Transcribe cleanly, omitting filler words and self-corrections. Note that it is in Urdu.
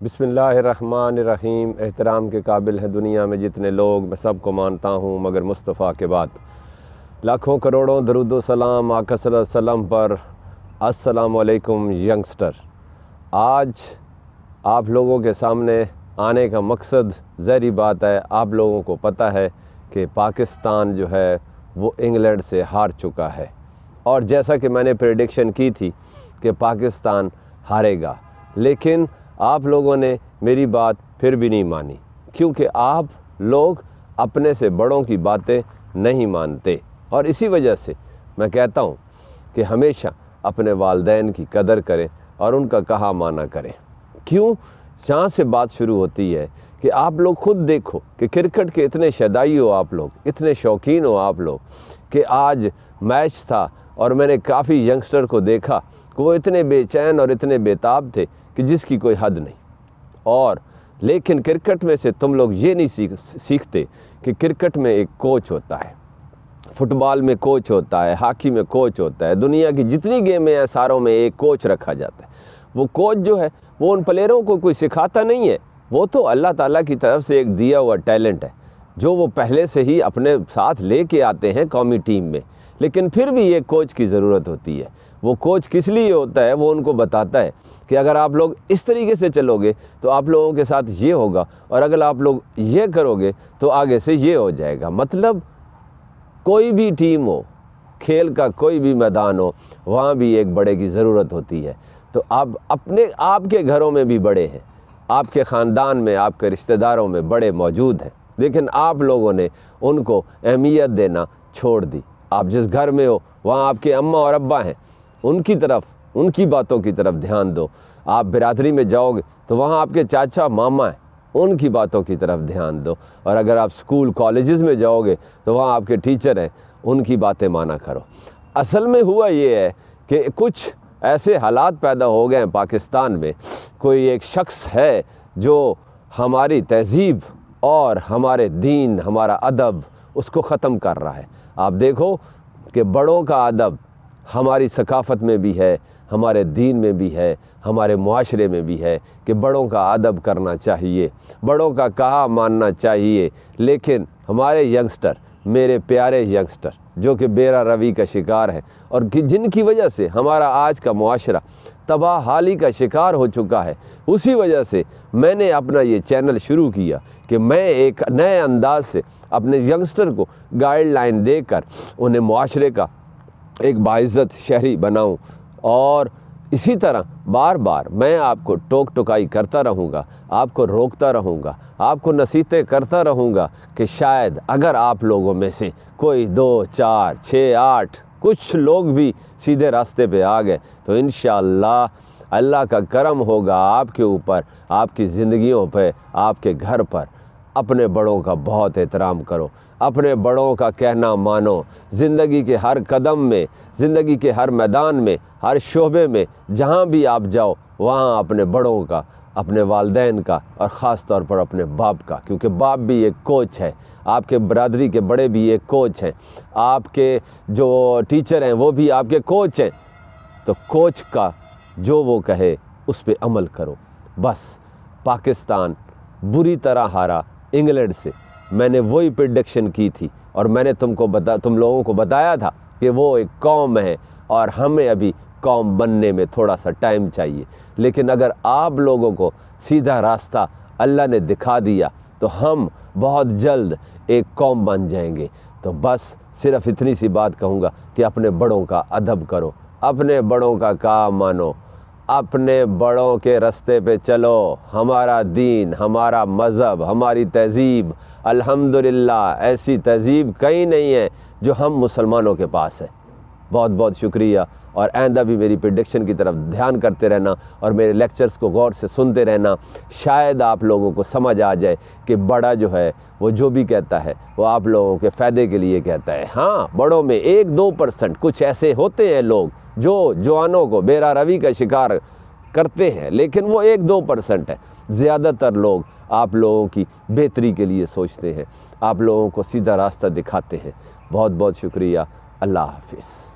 بسم اللہ الرحمن الرحیم۔ احترام کے قابل ہے دنیا میں جتنے لوگ، میں سب کو مانتا ہوں مگر مصطفیٰ کے بعد۔ لاکھوں کروڑوں درود و سلام آقا صلی اللہ علیہ وسلم پر۔ السلام علیکم ینگسٹر۔ آج آپ لوگوں کے سامنے آنے کا مقصد ظاہری بات ہے، آپ لوگوں کو پتہ ہے کہ پاکستان جو ہے وہ انگلینڈ سے ہار چکا ہے، اور جیسا کہ میں نے پریڈکشن کی تھی کہ پاکستان ہارے گا، لیکن آپ لوگوں نے میری بات پھر بھی نہیں مانی، کیونکہ آپ لوگ اپنے سے بڑوں کی باتیں نہیں مانتے، اور اسی وجہ سے میں کہتا ہوں کہ ہمیشہ اپنے والدین کی قدر کریں اور ان کا کہا مانا کریں۔ کیوں؟ جہاں سے بات شروع ہوتی ہے کہ آپ لوگ خود دیکھو کہ کرکٹ کے اتنے شیدائی ہو آپ لوگ، اتنے شوقین ہو آپ لوگ، کہ آج میچ تھا اور میں نے کافی ینگسٹر کو دیکھا کہ وہ اتنے بے چین اور اتنے بےتاب تھے کہ جس کی کوئی حد نہیں۔ اور لیکن کرکٹ میں سے تم لوگ یہ نہیں سیکھتے کہ کرکٹ میں ایک کوچ ہوتا ہے، فٹ بال میں کوچ ہوتا ہے، ہاکی میں کوچ ہوتا ہے، دنیا کی جتنی گیمیں ہیں ساروں میں ایک کوچ رکھا جاتا ہے۔ وہ کوچ جو ہے وہ ان پلیئروں کو کوئی سکھاتا نہیں ہے، وہ تو اللہ تعالیٰ کی طرف سے ایک دیا ہوا ٹیلنٹ ہے جو وہ پہلے سے ہی اپنے ساتھ لے کے آتے ہیں قومی ٹیم میں، لیکن پھر بھی ایک کوچ کی ضرورت ہوتی ہے۔ وہ کوچ کس لیے ہوتا ہے؟ وہ ان کو بتاتا ہے کہ اگر آپ لوگ اس طریقے سے چلو گے تو آپ لوگوں کے ساتھ یہ ہوگا، اور اگر آپ لوگ یہ کرو گے تو آگے سے یہ ہو جائے گا۔ مطلب کوئی بھی ٹیم ہو، کھیل کا کوئی بھی میدان ہو، وہاں بھی ایک بڑے کی ضرورت ہوتی ہے۔ تو آپ کے گھروں میں بھی بڑے ہیں، آپ کے خاندان میں، آپ کے رشتہ داروں میں بڑے موجود ہیں، لیکن آپ لوگوں نے ان کو اہمیت دینا چھوڑ دی۔ آپ جس گھر میں ہو وہاں آپ کے اماں اور ابا ہیں، ان کی طرف، ان کی باتوں کی طرف دھیان دو۔ آپ برادری میں جاؤ گے تو وہاں آپ کے چاچا ماما ہیں، ان کی باتوں کی طرف دھیان دو، اور اگر آپ سکول کالجز میں جاؤ گے تو وہاں آپ کے ٹیچر ہیں، ان کی باتیں مانا کرو۔ اصل میں ہوا یہ ہے کہ کچھ ایسے حالات پیدا ہو گئے ہیں پاکستان میں، کوئی ایک شخص ہے جو ہماری تہذیب اور ہمارے دین، ہمارا ادب، اس کو ختم کر رہا ہے۔ آپ دیکھو کہ بڑوں کا ادب ہماری ثقافت میں بھی ہے، ہمارے دین میں بھی ہے، ہمارے معاشرے میں بھی ہے کہ بڑوں کا ادب کرنا چاہیے، بڑوں کا کہا ماننا چاہیے، لیکن ہمارے ینگسٹر، میرے پیارے ینگسٹر جو کہ بیرا روی کا شکار ہے، اور جن کی وجہ سے ہمارا آج کا معاشرہ تباہ حالی کا شکار ہو چکا ہے، اسی وجہ سے میں نے اپنا یہ چینل شروع کیا کہ میں ایک نئے انداز سے اپنے ینگسٹر کو گائیڈ لائن دے کر انہیں معاشرے کا ایک باعزت شہری بناؤں، اور اسی طرح بار بار میں آپ کو ٹوک ٹوکائی کرتا رہوں گا، آپ کو روکتا رہوں گا، آپ کو نصیحتیں کرتا رہوں گا کہ شاید اگر آپ لوگوں میں سے کوئی 2 4 6 8 کچھ لوگ بھی سیدھے راستے پہ آ گئے تو انشاءاللہ اللہ کا کرم ہوگا آپ کے اوپر، آپ کی زندگیوں پہ، آپ کے گھر پر۔ اپنے بڑوں کا بہت احترام کرو، اپنے بڑوں کا کہنا مانو، زندگی کے ہر قدم میں، زندگی کے ہر میدان میں، ہر شعبے میں جہاں بھی آپ جاؤ وہاں اپنے بڑوں کا، اپنے والدین کا، اور خاص طور پر اپنے باپ کا، کیونکہ باپ بھی ایک کوچ ہے، آپ کے برادری کے بڑے بھی ایک کوچ ہیں، آپ کے جو ٹیچر ہیں وہ بھی آپ کے کوچ ہیں۔ تو کوچ کا جو وہ کہے اس پہ عمل کرو۔ بس پاکستان بری طرح ہارا انگلینڈ سے، میں نے وہی پریڈکشن کی تھی، اور میں نے تم لوگوں کو بتایا تھا کہ وہ ایک قوم ہے اور ہمیں ابھی قوم بننے میں تھوڑا سا ٹائم چاہیے، لیکن اگر آپ لوگوں کو سیدھا راستہ اللہ نے دکھا دیا تو ہم بہت جلد ایک قوم بن جائیں گے۔ تو بس صرف اتنی سی بات کہوں گا کہ اپنے بڑوں کا ادب کرو، اپنے بڑوں کا کہا مانو، اپنے بڑوں کے راستے پہ چلو۔ ہمارا دین، ہمارا مذہب، ہماری تہذیب، الحمدللہ ایسی تہذیب کہیں نہیں ہے جو ہم مسلمانوں کے پاس ہے۔ بہت بہت شکریہ، اور آئندہ بھی میری پریڈکشن کی طرف دھیان کرتے رہنا اور میرے لیکچرز کو غور سے سنتے رہنا۔ شاید آپ لوگوں کو سمجھ آ جائے کہ بڑا جو ہے وہ جو بھی کہتا ہے وہ آپ لوگوں کے فائدے کے لیے کہتا ہے۔ ہاں، بڑوں میں 1-2% کچھ ایسے ہوتے ہیں لوگ جو جوانوں کو بیرا روی کا شکار کرتے ہیں، لیکن وہ 1-2% ہے۔ زیادہ تر لوگ آپ لوگوں کی بہتری کے لیے سوچتے ہیں، آپ لوگوں کو سیدھا راستہ دکھاتے ہیں۔ بہت بہت شکریہ، اللہ حافظ۔